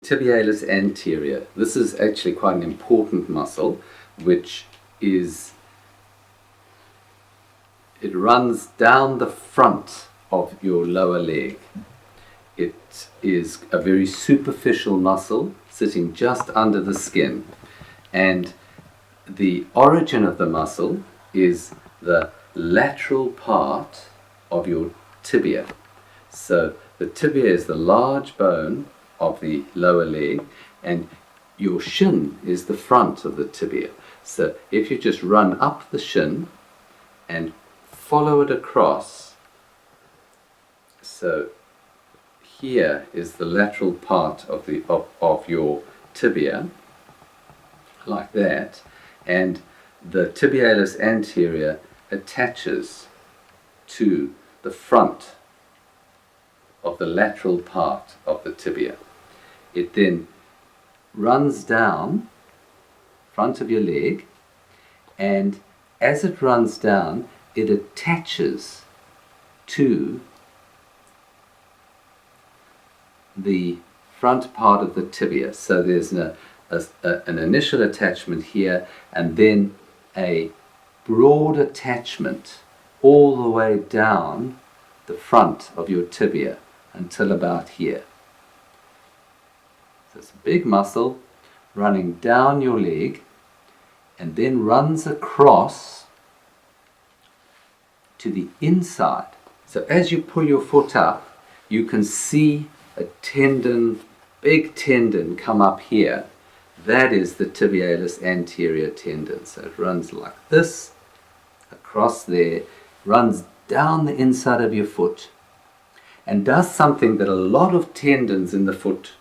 Tibialis anterior. This is actually quite an important muscle, which is, it runs down the front of your lower leg. It is a very superficial muscle sitting just under the skin, and the origin of the muscle is the lateral part of your tibia. So the tibia is the large bone of the lower leg, and your shin is the front of the tibia. So if you just run up the shin and follow it across, so here is the lateral part of the of your tibia, like that, and the tibialis anterior attaches to the front of the lateral part of the tibia. It then runs down front of your leg, and as it runs down, it attaches to the front part of the tibia. So there's an initial attachment here, and then a broad attachment all the way down the front of your tibia until about here. So it's a big muscle running down your leg and then runs across to the inside. So as you pull your foot up, you can see a tendon, big tendon, come up here. That is the tibialis anterior tendon. So it runs like this, across there, runs down the inside of your foot, and does something that a lot of tendons in the foot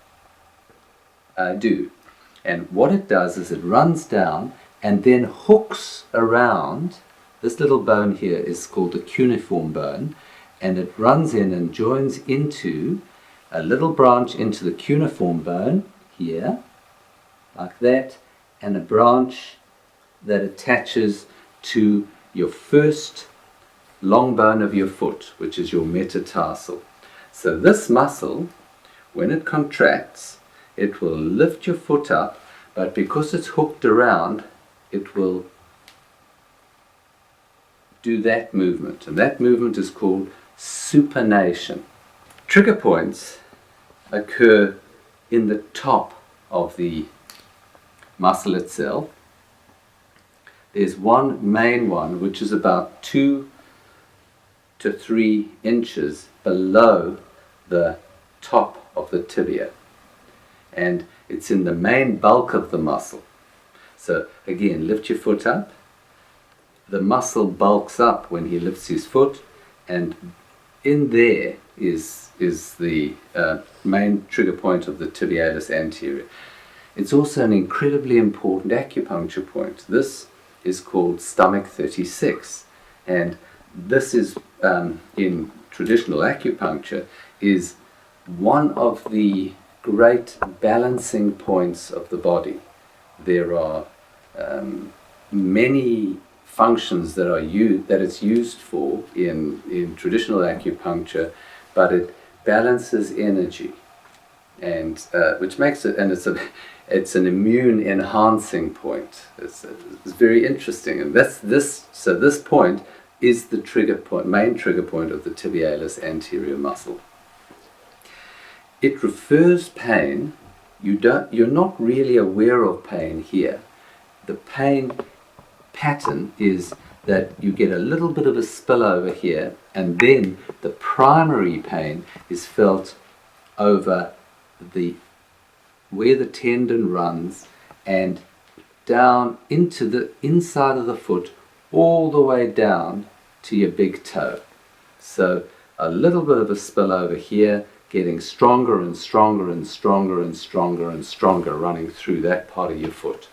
do. And what it does is it runs down and then hooks around. This little bone here is called the cuneiform bone, and it runs in and joins into a little branch into the cuneiform bone here, like that, and a branch that attaches to your first long bone of your foot, which is your metatarsal. So this muscle, when it contracts, it will lift your foot up, but because it's hooked around, it will do that movement, and that movement is called supination. Trigger points occur in the top of the muscle itself. There's one main one which is about 2 to 3 inches below the top of the tibia, and it's in the main bulk of the muscle. So again, lift your foot up. The muscle bulks up when he lifts his foot, and in there is the main trigger point of the tibialis anterior. It's also an incredibly important acupuncture point. This is called stomach 36, and this is in traditional acupuncture is one of the great balancing points of the body. There are many functions that it's used for in traditional acupuncture, but it balances energy, and which makes it, and it's an immune enhancing point. It's very interesting, and so this point is the trigger point, main trigger point of the tibialis anterior muscle. It refers pain. You're not really aware of pain here. The pain pattern is that you get a little bit of a spill over here, and then the primary pain is felt over where the tendon runs and down into the inside of the foot, all the way down to your big toe. So a little bit of a spill over here, getting stronger and stronger and stronger and stronger and stronger, running through that part of your foot.